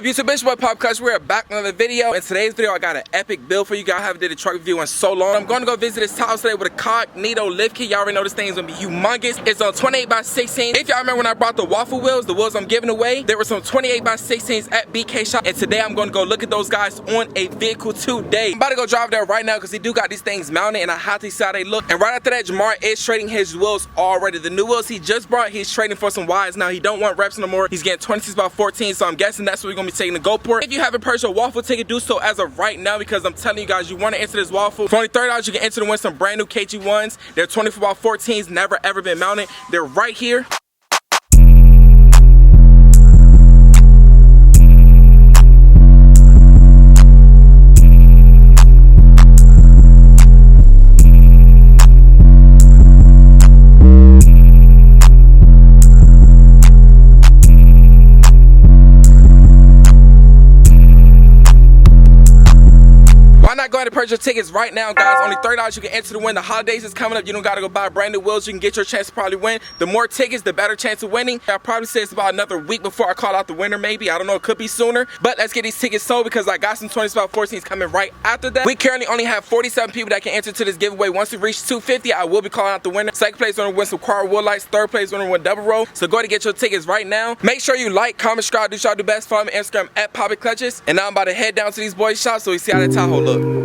up, YouTube? It's your boy Pop Cush. We're back with another video. In today's video, I got an epic build for you guys. I haven't did a truck review in so long. I'm going to go visit this Tahoe today with a Cognito lift kit. Y'all already know this thing's gonna be humongous. It's on 28x16. If y'all remember when I brought the waffle wheels, the wheels I'm giving away, there were some 28x16s at BK Shop. And today I'm going to go look at those guys on a vehicle today. I'm about to go drive there right now because he do got these things mounted and I have to see how they look. And right after that, Jamar is trading his wheels already. The new wheels he just brought, he's trading for some Ys now. He don't want reps no more. He's getting 26x14, so I'm guessing that's what we're gonna be taking to GoPort. If you haven't purchased a waffle ticket, do so as of right now because I'm telling you guys, you want to enter this waffle. For only $30, you can enter to win some brand new KG1s. They're 24x14s, never ever been mounted. They're right here. Go ahead and purchase your tickets right now, guys. Only $30, you can enter to win. The holidays is coming up. You don't gotta go buy brand new wheels. You can get your chance to probably win. The more tickets, the better chance of winning. I'll probably say it's about another week before I call out the winner, maybe. I don't know, it could be sooner. But let's get these tickets sold because I got some 25x14s coming right after that. We currently only have 47 people that can enter to this giveaway. Once we reach 250, I will be calling out the winner. Second place winner win some quad wood lights. Third place winner win double roll. So go ahead and get your tickets right now. Make sure you like, comment, subscribe, do y'all do best. Follow me on Instagram at Poppy Clutches. And now I'm about to head down to these boys' shops so we see how that Tahoe look.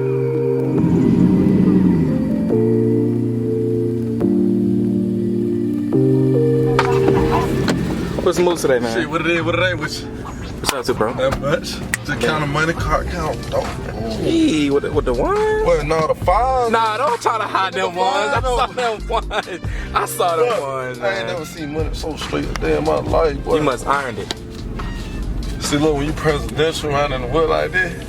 What's the move today, man? Shit, what it is with you? What's up to, bro? That much. Just counting money, card count. Gee, with the one? What, no, the five? Nah, don't try to hide them ones. I saw them ones. I saw them ones, man. I ain't never seen money so straight a day in my life, boy. You must ironed it. See, look, when you presidential around in the wood like this.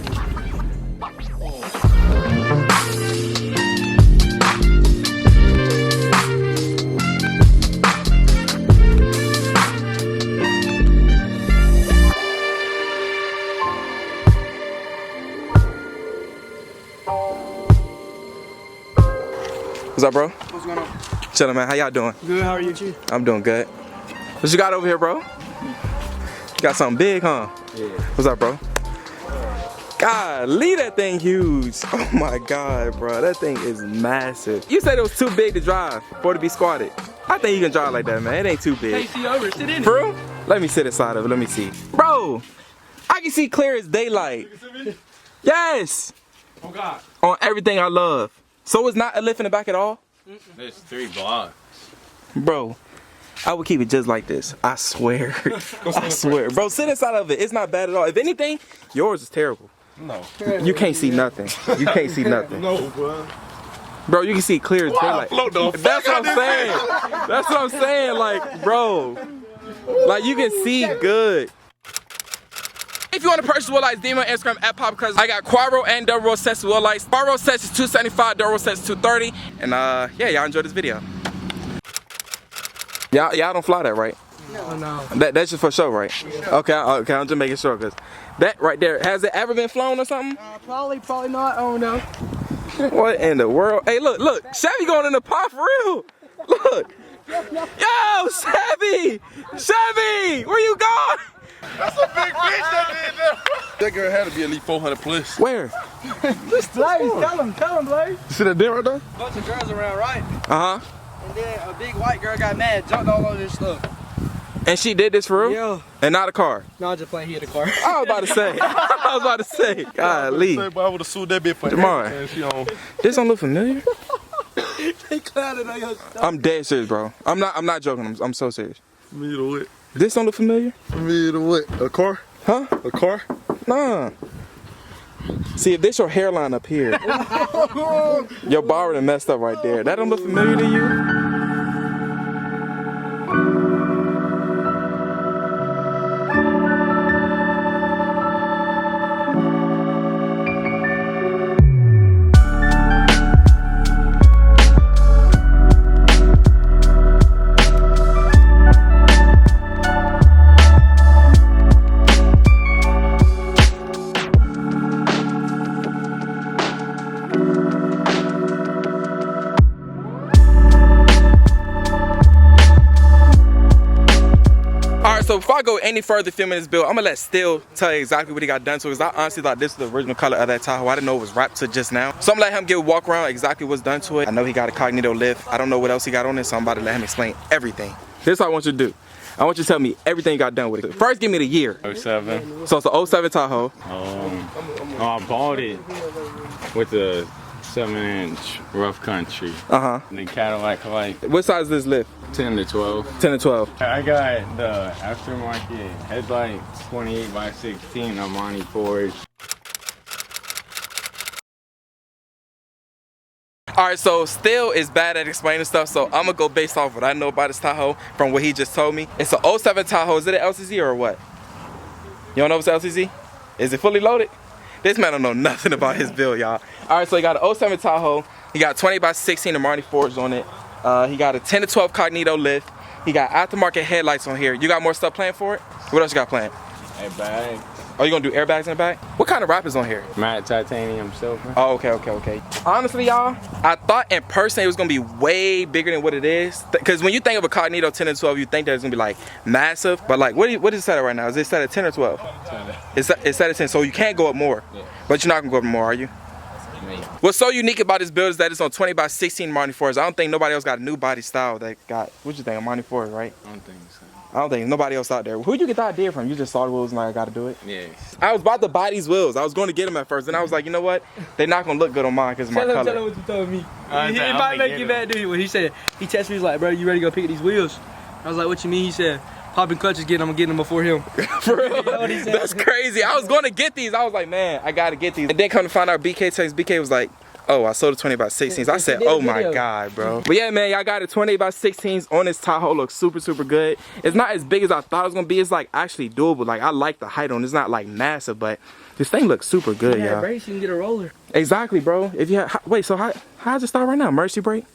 What's up, bro? What's going on? Chillin', man. How y'all doing? Good, how are you? I'm doing good. What you got over here, bro? You got something big, huh? Yeah. What's up, bro? Golly, that thing huge. Oh my God, bro. That thing is massive. You said it was too big to drive for it to be squatted. I think you can drive like that, man. It ain't too big. Hey, see over, sit in it. For real? Let me sit inside of it. Let me see. Bro, I can see clear as daylight. Yes. Oh God. On everything I love. So it's not a lift in the back at all? There's 3 blocks. Bro, I would keep it just like this. I swear. I swear. Bro, sit inside of it. It's not bad at all. If anything, yours is terrible. No. You can't see nothing. You can't see nothing. No, bro. Bro, you can see clear as daylight. That's what I'm saying. That's what I'm saying. Like, bro. Like, you can see good. If you want to purchase wheel lights, DM me on Instagram at Pop Cush. I got quad roll and double roll sets of wheel lights. Quad roll sets is $275, double roll sets is $230. And yeah, y'all enjoy this video. Y'all don't fly that, right? No. That's just for show, right? Okay, I'm just making sure, cause that right there, has it ever been flown or something? Probably not. I don't know. What in the world? Hey, look, Chevy going in the pot for real. Look. Yo, Chevy, where you going? That's a big bitch that did that. That girl had to be at least 400 plus. Where? Blaze, tell him, Blaze. You see that dent right there? Bunch of girls around, right? Uh-huh. And then a big white girl got mad, jumped all over this stuff. And she did this for real? Yeah. And not a car? No, I just playing here the car. I was about to say. Golly. I would have sued that bitch for Jamar, everything she on. this don't look familiar. They clouded on your stuff. I'm dead serious, bro. I'm not joking. I'm so serious. Me to what? This don't look familiar? Me to what? A car? Huh? A car? Nah. See, if this your hairline up here, your bar done messed up right there. That don't look familiar to you? so before I go any further filming this build, I'm gonna let Still tell you exactly what he got done to, because I honestly thought this was the original color of that Tahoe. I didn't know it was wrapped to just now. So I'm gonna let him give a walk around exactly what's done to it. I know he got a Cognito lift. I don't know what else he got on it, so I'm about to let him explain everything. This is what I want you to do. I want you to tell me everything you got done with it. First, give me the year. 07. So it's an 07 Tahoe. I bought it with a 7-inch rough country. The Cadillac light. What size is this lift? 10 to 12. 10 to 12. I got the aftermarket headlights, 28x16 Amani Forge. Alright, so Still is bad at explaining stuff, so I'm gonna go based off what I know about this Tahoe from what he just told me. It's an 07 Tahoe. Is it an LCZ or what? You don't know if it's LCZ? Is it fully loaded? This man don't know nothing about his build, y'all. Alright, so he got an 07 Tahoe. He got 20x16 Amani Forge on it. He got a 10 to 12 Cognito lift. He got aftermarket headlights on here. You got more stuff planned for it? What else you got planned? Airbag. Oh, you gonna do airbags in the back? What kind of wrap is on here? Matte titanium silver. Oh, okay. Honestly, y'all, I thought in person it was gonna be way bigger than what it is. Because when you think of a Cognito 10 and 12, you think that it's gonna be like massive. But like, what is it set at right now? Is it set at 10 or 12? 10. It's set at 10, so you can't go up more. Yeah. But you're not gonna go up more, are you? Me. What's so unique about this build is that it's on 20x16 Amani Forge. I don't think nobody else got a new body style that got, what you think, Amani Forge, right? I don't think so. I don't think nobody else out there. Who'd you get the idea from? You just saw the wheels and like, I gotta do it? Yeah. I was about to buy these wheels. I was going to get them at first, and I was like, you know what? They're not gonna look good on mine because of my color. Tell him what you told me. I He said, might I'm make gonna you get mad, dude. When he said, he texted me, he's like, bro, you ready to go pick up these wheels? I was like, what you mean? He said, popping clutches, I'm gonna get them before him. For real? You know what he said? That's crazy. I was going to get these. I was like, man, I gotta get these. And then come to find out, BK text. BK was like, oh, I sold the 20x16s. I said, oh my God, bro. But yeah, man, y'all got the 28x16s on this Tahoe. Looks super, super good. It's not as big as I thought it was gonna be. It's like actually doable. Like I like the height on it. It's not like massive, but this thing looks super good, y'all. Brakes, you can get a roller. Exactly, bro. If you have, wait, so how does it start right now? Emergency brake?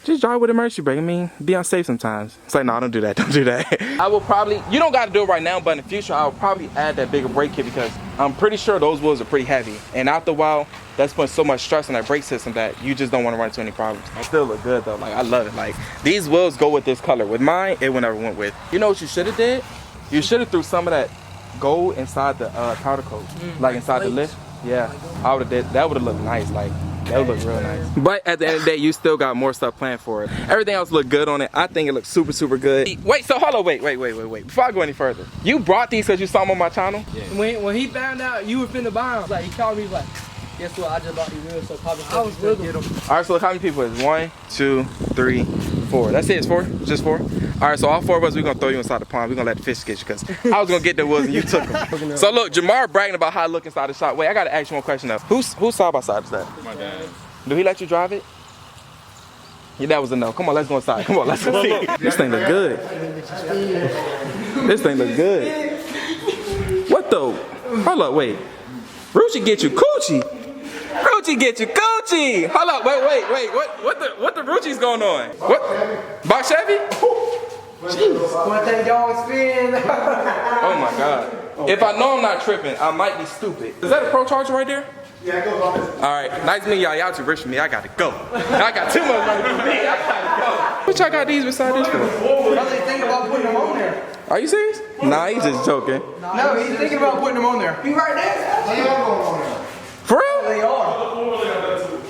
Just drive with emergency brake. I mean, be unsafe sometimes. It's like, no, don't do that. Don't do that. I will probably, you don't got to do it right now, but in the future, I'll probably add that bigger brake kit because I'm pretty sure those wheels are pretty heavy. And after a while, that's putting so much stress on that brake system that you just don't want to run into any problems. They still look good though. Like, I love it. Like, these wheels go with this color. With mine, it would never went with. You know what you should have did? You should have threw some of that gold inside the powder coat. Like inside the lift. Yeah, I would have did. That would have looked nice. Like, that would look real nice. But at the end of the day, you still got more stuff planned for it. Everything else looked good on it. I think it looks super, super good. Wait, so hold on, wait. Before I go any further, you brought these because you saw them on my channel? Yeah. When he found out you were finna buy them, like he called me, he was like, guess what? I just bought these wheels, so probably I was with them. All right, so look how many people is 1, 2, 3, 4. That's it. It's 4. Just 4. All right, so all 4 of us, we're gonna throw you inside the pond. We're gonna let the fish get you because I was gonna get the wheels and you took them. So look, Jamar bragging about how I look inside the shop. Wait, I gotta ask you one question though. Whose side by side is that? My dad. Do he let you drive it? Yeah, that was a no. Come on, let's go inside. Come on, let's go see. This thing look good. This thing look good. What the? Hold up, wait. Rucci get you coochie. Rucci get you coochie. Hold up, wait. What the Rucci's going on? What? Box Chevy? One thing y'all experience. Oh my God. If I know I'm not tripping, I might be stupid. Is that a Pro Charger right there? Yeah, go on. All right, nice meeting y'all. Y'all too rich for me. I gotta go. I got too much money for me. I gotta go. What y'all got these beside this for? I was thinking about putting them on there. Are you serious? Nah, he's just joking. No, he's thinking about putting them on there. You right there? They are going on there. For real? They are.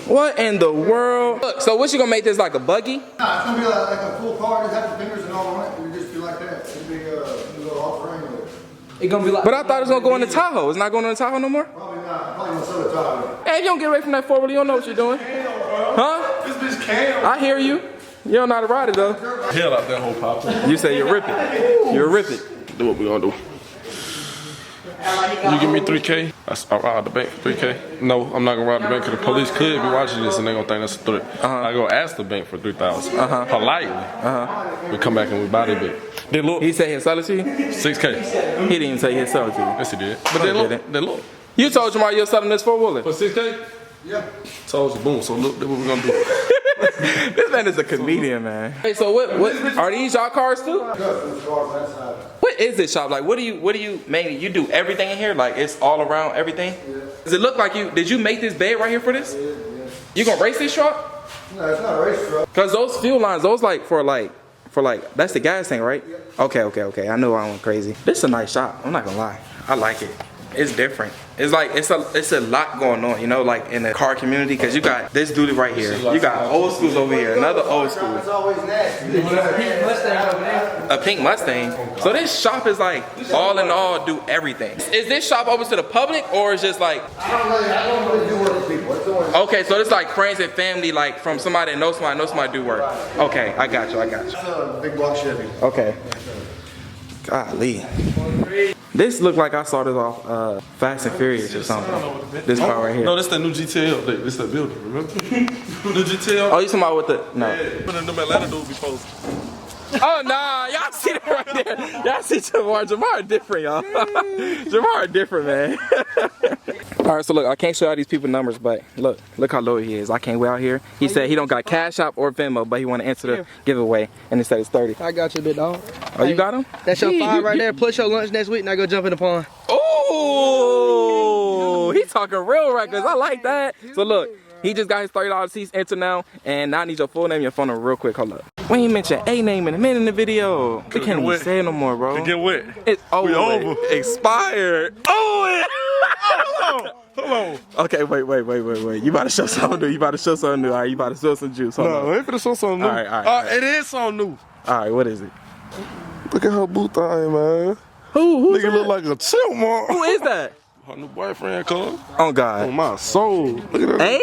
What in the world? Look, so what you gonna make this like a buggy? Nah, it's gonna be like a full car. Just have the fingers and all on it. It'll just be like that. It'll be a little off-frame with it. It's gonna be like. But I thought it was gonna go in the Tahoe. It's not going in the Tahoe no more? Probably not. Probably gonna sell the Tahoe. Hey, if you don't get away from that four-wheeler, you don't know what you're doing. Huh? This bitch can. I hear you. You don't know how to ride it though. Hell out that whole pop. You say you're ripping. You're ripping. Do what we gonna do. You give me 3K, I'll rob the bank for 3K. No, I'm not gonna rob the bank because the police could be watching this and they gonna think that's a threat. I go ask the bank for 3,000 politely. We come back and we buy the bank. Then look, He said he'll sell it to you? 6K. He didn't even say he'll sell it to you. Yes, he did. But then look. You told Jamar you're selling this four-wheeler. For 6K? Yeah. Told you, boom. So look, that's what we're gonna do. This man is a comedian, man. Hey, so what are these y'all cars too? What is this shop? Like, what do you mainly, you do everything in here? Like, it's all around everything? Yeah. Does it look like did you make this bed right here for this? Yeah. You gonna race this truck? No, it's not a race truck. Cause those fuel lines, those like for For like, that's the gas tank, right? Okay. I know I went crazy. This is a nice shop. I'm not gonna lie. I like it. It's different. It's like it's a lot going on, you know, like in the car community, because you got this dude right here. You got old schools over here, another old school. It's always nasty. A pink Mustang. So this shop is like all in all do everything. Is this shop open to the public or is just like? I don't really do work with people. It's always Okay, so it's like friends and family, like from somebody that knows somebody do work. Okay, I got you. a big block Chevy. Okay. Golly. This looked like I saw this off Fast and Furious or something. This car right here. No, this the new GTA update. This that building, remember? New GTA. Oh, you talking about with the no? Put in them Atlanta dudes be posted. Oh nah, y'all see that right there? Y'all see Jamar? Jamar different, y'all. Jamar different, man. All right, so look, I can't show y'all these people numbers, but look how low he is. I can't wait out here. He said he don't got Cash App or Venmo, but he want to enter the giveaway, and it said it's 30. I got you, big dog. Oh, you got him? That's your 5 right there. Plus your lunch next week, and I go jump in the pond. Oh, he talking real reckless. I like that. So look, he just got his $30 seats enter now, and now I need your full name, your phone number real quick. Hold up. We ain't mentioned a name in a minute in the video. We can't even say it no more, bro. Get wet. It's over. over. Expired. Oh, Hold on. okay, wait. You about to show something new. All right, you about to show some juice. Hold No, on. ain't finna show something new. All right. It is something new. All right, what is it? Look at her boot thing, man. Who's Nigga that? look like a chipmunk. Who is that? Her new boyfriend, cuz. Oh, God. On my soul. Look at that. Hey?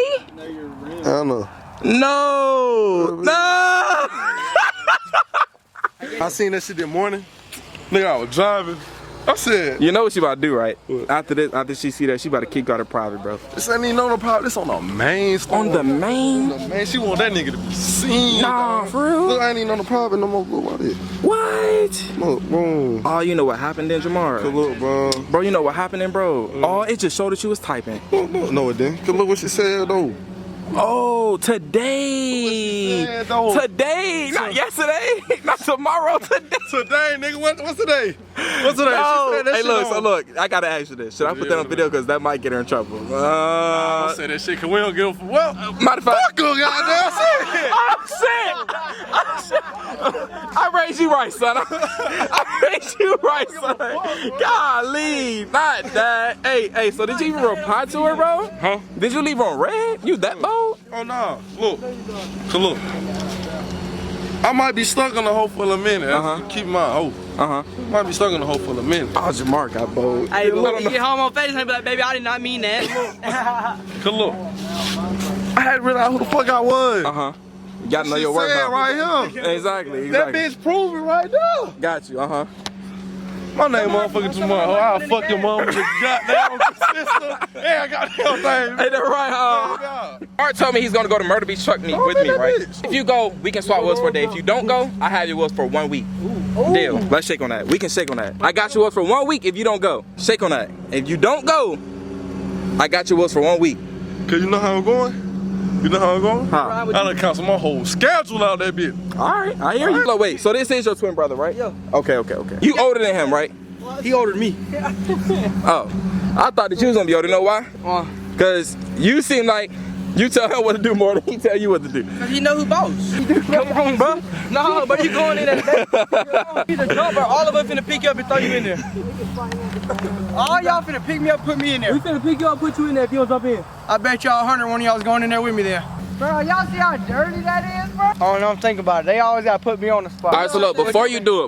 I know. No. I seen that shit this morning. Nigga, I was driving. I said, You know what she about to do, right? What? After she see that, she about to kick out her private, bro. this ain't even on the power. This on the main store. On the main? Man, she want that nigga to be seen. Nah, dog. for real? Look, I ain't even on the private no more. Look about it. What? Look, boom. Oh, you know what happened then, Jamar? Look, bro. Bro, you know what happened then, bro? Oh, it just showed that you was typing. Look, no, it didn't. Cause look what she said, though. Oh, today. said, though? Today, not yesterday, not tomorrow, today. Today, nigga, what's today? What's today? No. She said that Hey, shit look, on. so look, I gotta ask you this. Should I put that on video? Because that might get her in trouble. I said that shit, cause we don't give a fuck. Well, Matter of fact, fuck her, goddamn shit. I'm sick. I raised you right, son. I raised you right, son. Golly, not that. Hey, so did you even reply to her, bro? Huh? Did you leave her on red? You that bold? Oh, no. Look. So look. I might be stuck on the hoe for a minute. Keep my hoe. Might be stuck on the hoe for a minute. Oh, Jamar got bold. Hey, but when you get home on FaceTime, be like, baby, I did not mean that. Cause look. I had to realize who the fuck I was. You gotta know She your work. said huh? right here. Exactly. That bitch proving right there. Got you. My name motherfucking Jamal. I'll fuck your mom with your goddamn sister. Yeah, I got that thing. Ain't that right, Art told me he's gonna go to Murder Beach Truck Meet with me, that right? bitch. If you go, we can swap wheels for a day. If you don't go, I have your wheels for 1 week. Deal. Let's shake on that. We can shake on that. I got your wheels for 1 week if you don't go. Shake on that. If you don't go, I got your wheels for 1 week. Cause you know how I'm going? You know how I'm going? Huh. I done cancel my whole schedule out that bitch. Alright, I hear you. Look, wait, so this is your twin brother, right? Yeah. Okay. You older than him, right? He older than me. Oh. I thought that you was gonna be older. You know why? Cause you seem like you tell him what to do more than he tell you what to do. He know who boss. Come on, bro. No, but you going in there. He's a jumper. All of us finna pick you up and throw you in there. All y'all finna pick me up, put me in there. We finna pick you up, put you in there if you don't jump in. I bet y'all 100 one of y'all was going in there with me there. Bro, y'all see how dirty that is, bro? I don't know, I'm thinking about it. They always gotta put me on the spot. Alright, so look, before you do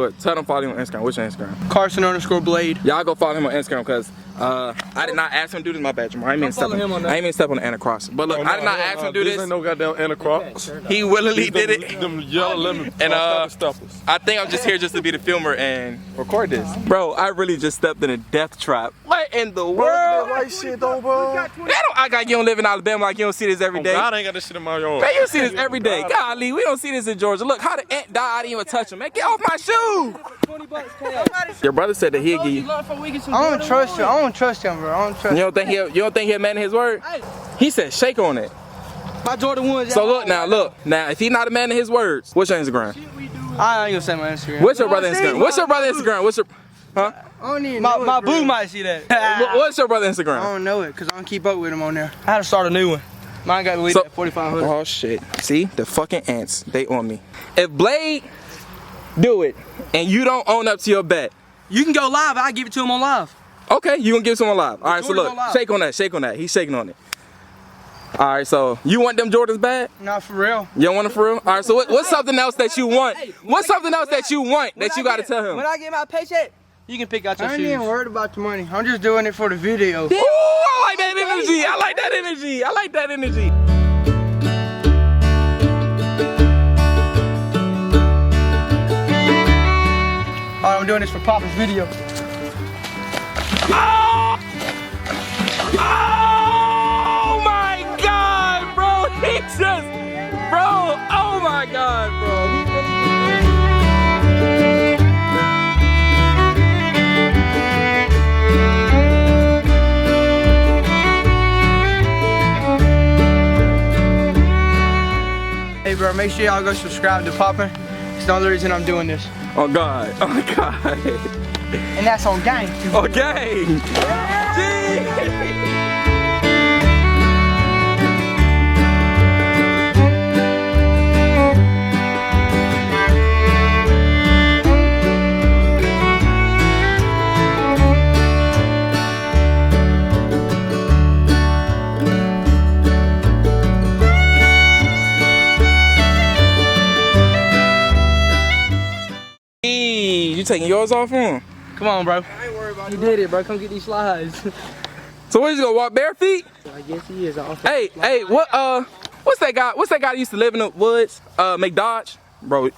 it, tell them follow him on Instagram. What's your Instagram? Carson_Blade. Y'all go follow him on Instagram because I did not ask him to do this. My bad, Jamal. I ain't mean to step on the Anna Cross. But look, I did not ask him to do this. Ain't no goddamn Anna Cross. He willingly did it. Them yellow lemon And steppers. I think I'm just here just to be the filmer and record this. Bro, I really just stepped in a death trap. What in the world? Right shit though, bro. I got you don't live in Alabama like you don't see this every day. God ain't got this shit in my yard. Man, you see this every day. Golly, we don't see this in Georgia. Look, how the ant died, I didn't even touch him. Man, get off my shoe. Your brother said that he'll give you. I don't trust you. I don't trust him, bro. I don't trust You don't think he'll man his word? He said shake on it. My Jordan 1s. So look, if he not a man of his words, what's your Instagram? I ain't gonna say my Instagram. What's your brother Instagram? What's your brother Instagram? What's your, huh? I don't even know my boo might see that. What's your brother I Instagram? don't know it, cause I don't keep up with him on there. I had to start a new one. Mine got deleted at 4,500. Oh shit. See, the fucking ants, they on me. If Blade Do it. And you don't own up to your bet. You can go live. I'll give it to him on live. Okay, you gonna give someone live. All right, so Jordans look, on live. shake on that, shake on that. He's shaking on it. All right, so you want them Jordans bad? Not for real. You don't want them for real? All right, so what's something else that you want? What's something else that you want that you gotta tell him? When I get my paycheck, you can pick out your I ain't shoes. even worried about the money. I'm just doing it for the video. Ooh, I like that energy. I like that energy. I like that energy. All right, I'm doing this for Papa's video. Oh my God, bro! He just, bro! Oh my God, bro! He Hey, bro, make sure y'all go subscribe to Papa. It's the only reason I'm doing this. Oh God! Oh my God! And that's on gang. Okay. Gee. You taking yours off on? Come on, bro. I ain't worried about it. You did it, bro. Come get these slides. So what, you gonna walk bare feet? I guess he is. Hey, what's that guy? What's that guy that used to live in the woods? McDodge? Bro,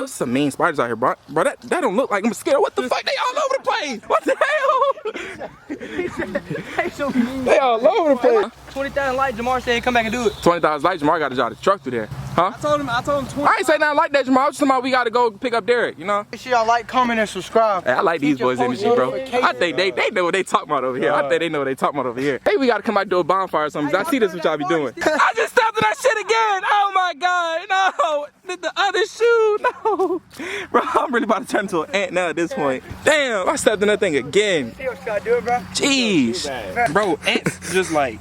it's some mean spiders out here, bro. Bro, that don't look like a mosquito. What the fuck? They all over the place. What the hell? They all over the place. 20,000 light. Jamar said he'd come back and do it. 20,000 light, Jamar got to drive the truck through there. Huh? I told him 20. I ain't say nothing like that, Jamar. I was just talking about we got to go pick up Derek, you know? Make sure y'all like, comment, and subscribe. Hey, I like these boys' energy, bro. I think they know what they talking about over here. I think they know what they talking about over here. Hey, we got to come out and do a bonfire or something. I see this what y'all be doing. I just stepped in that shit again. Oh my God, no. The other shoe, no. Bro, I'm really about to turn into an ant now at this point. Damn, I stepped in that thing again. See what you gotta do it, bro. Jeez. Bro, ants just like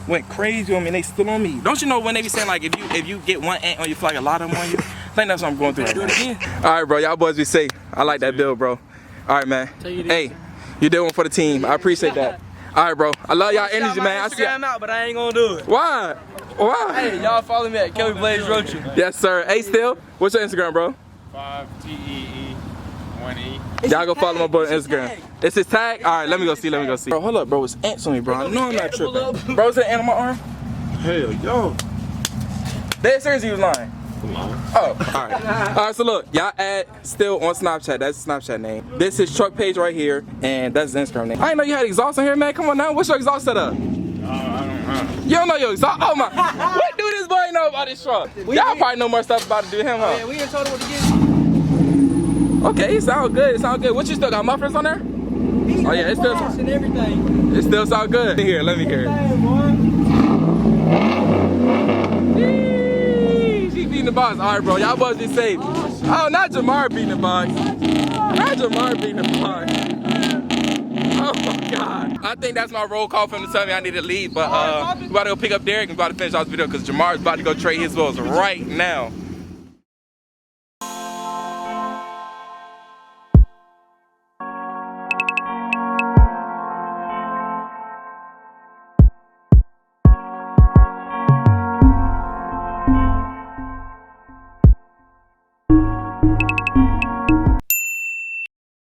went crazy on me and they still on me. Don't you know when they be saying like if you get one ant on you, feel like a lot of them on you? I think that's what I'm going through right now. Do it again. All right, bro, y'all boys be safe. I like that build, bro. All right, man. Hey, you did one for the team. I appreciate that. All right, bro. I love y'all energy, man. I see Instagram out, but I ain't gonna do it. Why? Why? Hey, y'all follow me at Kelly Blaze Roach. Yes, sir. Hey, still. What's your Instagram, bro? 5TEE1E. Y'all go follow my boy on Instagram. It's his tag? All right, let me go see. Bro, hold up, bro. It's ants on me, bro. I know I'm not tripping. Bro, is that ant on my arm? Hell, yo. Dead serious, he was lying. Oh, all right. All right, so look, y'all add still on Snapchat. That's the Snapchat name. This is truck page right here, and that's his Instagram name. I didn't know you had exhaust on here, man. Come on now. What's your exhaust setup? I don't know. You don't know your exhaust? Oh my. What do this boy know about this truck? Y'all probably know more stuff about it than him, huh? Yeah, we ain't told him what to get. Okay, it sounds good. It sounds good. What you still got mufflers on there? Oh yeah, it still. And everything. It still sounds good. Here, let me hear it. She beating the box. All right, bro. Y'all boys be safe. Oh, not Jamar beating the box. Not Jamar beating the box. Oh my God. I think that's my roll call for him to tell me I need to leave. But we about to go pick up Derek and about to finish off the video because Jamar's about to go trade his wheels right now.